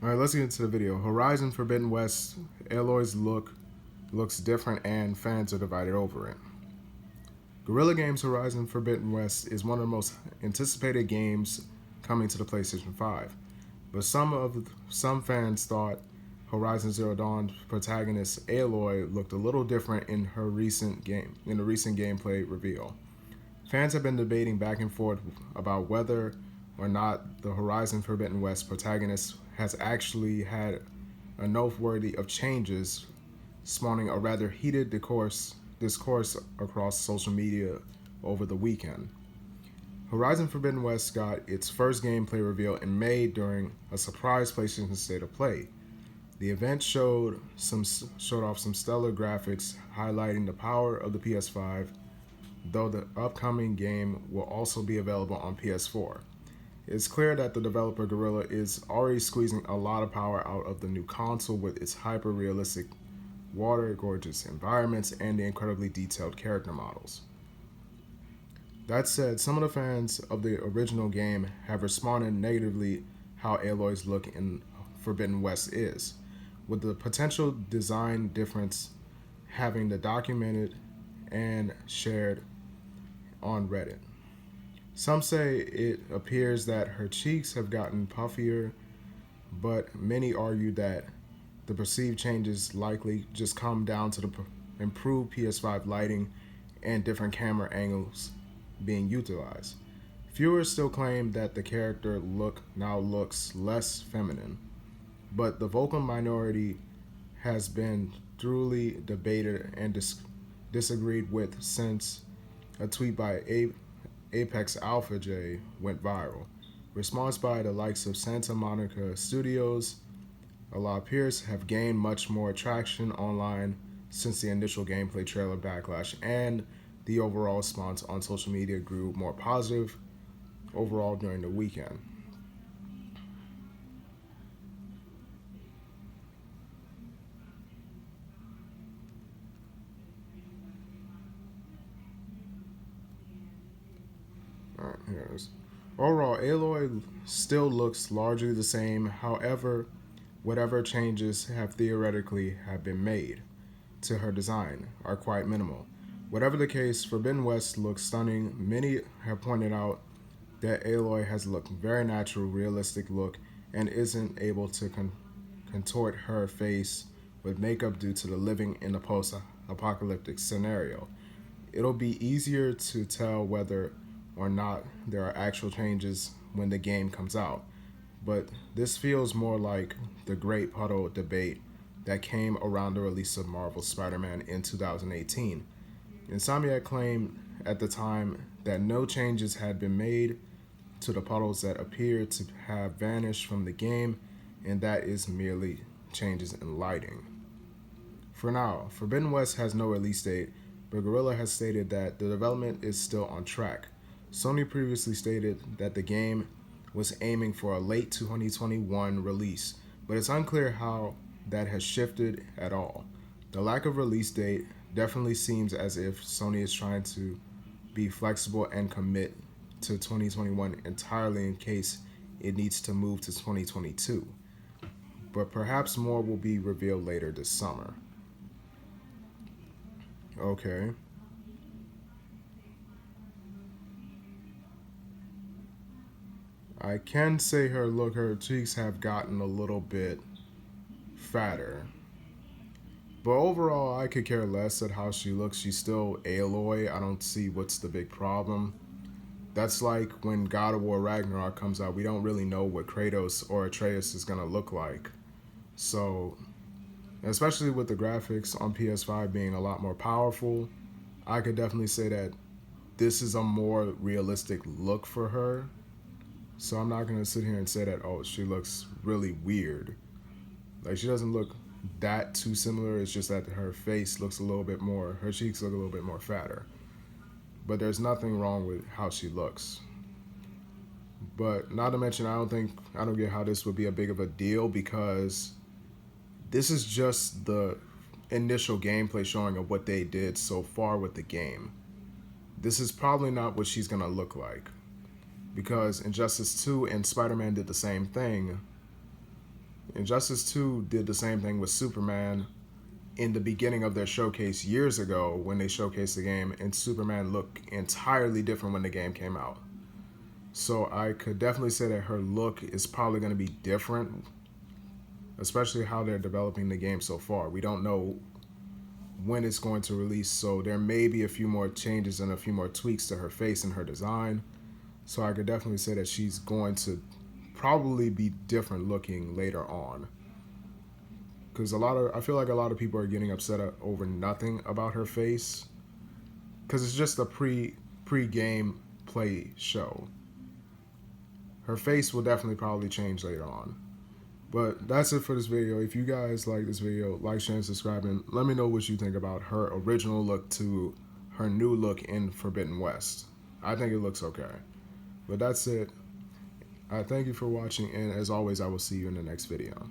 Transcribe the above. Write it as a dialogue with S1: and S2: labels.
S1: Alright, let's get into the video. Horizon Forbidden West Aloy's Look looks different and fans are divided over it. Guerrilla Games' Horizon Forbidden West is one of the most anticipated games coming to the PlayStation 5, but some fans thought Horizon Zero Dawn protagonist Aloy looked a little different in the recent gameplay reveal. Fans have been debating back and forth about whether or not the Horizon Forbidden West protagonist has actually had a noteworthy of changes, spawning a rather heated discourse across social media over the weekend. Horizon Forbidden West got its first gameplay reveal in May during a surprise PlayStation State of Play. The event showed off some stellar graphics highlighting the power of the PS5, though the upcoming game will also be available on PS4. It's clear that the developer Guerrilla is already squeezing a lot of power out of the new console with its hyper-realistic water-gorgeous environments and the incredibly detailed character models. That said, some of the fans of the original game have responded negatively how Aloy's look in Forbidden West is, with the potential design difference having been documented and shared on Reddit. Some say it appears that her cheeks have gotten puffier, but many argue that the perceived changes likely just come down to the improved PS5 lighting and different camera angles being utilized. Viewers still claim that the character now looks less feminine, but the vocal minority has been thoroughly debated and disagreed with since a tweet by Apex Alpha J went viral. Response by the likes of Santa Monica Studios, Ala Pierce have gained much more traction online since the initial gameplay trailer backlash, and the overall response on social media grew more positive overall during the weekend. Alright, here it is. Overall, Aloy still looks largely the same. However, whatever changes have been made to her design are quite minimal. Whatever the case, Forbidden West looks stunning. Many have pointed out that Aloy has a very natural, realistic look and isn't able to contort her face with makeup due to the living in a post-apocalyptic scenario. It'll be easier to tell whether or not there are actual changes when the game comes out, but this feels more like the Great Puddle debate that came around the release of Marvel's Spider-Man in 2018. Insomniac claimed at the time that no changes had been made to the puddles that appeared to have vanished from the game, and that is merely changes in lighting. For now, Forbidden West has no release date, but Guerrilla has stated that the development is still on track. Sony previously stated that the game was aiming for a late 2021 release, but it's unclear how that has shifted at all. The lack of release date definitely seems as if Sony is trying to be flexible and commit to 2021 entirely in case it needs to move to 2022. But perhaps more will be revealed later this summer. Okay. I can say her cheeks have gotten a little bit fatter. But overall, I could care less at how she looks. She's still Aloy. I don't see what's the big problem. That's like when God of War Ragnarok comes out. We don't really know what Kratos or Atreus is going to look like. So, especially with the graphics on PS5 being a lot more powerful, I could definitely say that this is a more realistic look for her. So I'm not going to sit here and say that, oh, she looks really weird. Like, she doesn't look that too similar. It's just that her face looks her cheeks look a little bit more fatter. But there's nothing wrong with how she looks. But not to mention, I don't get how this would be a big of a deal, because this is just the initial gameplay showing of what they did so far with the game. This is probably not what she's going to look like, because Injustice 2 and Spider-Man did the same thing. Injustice 2 did the same thing with Superman in the beginning of their showcase years ago when they showcased the game, and Superman looked entirely different when the game came out. So I could definitely say that her look is probably going to be different, especially how they're developing the game so far. We don't know when it's going to release, so there may be a few more changes and a few more tweaks to her face and her design. So I could definitely say that she's going to probably be different looking later on. Because I feel like a lot of people are getting upset over nothing about her face, because it's just a pre-game play show. Her face will definitely probably change later on. But that's it for this video. If you guys like this video, like, share, and subscribe, and let me know what you think about her original look to her new look in Forbidden West. I think it looks okay. But that's it. I thank you for watching, and as always, I will see you in the next video.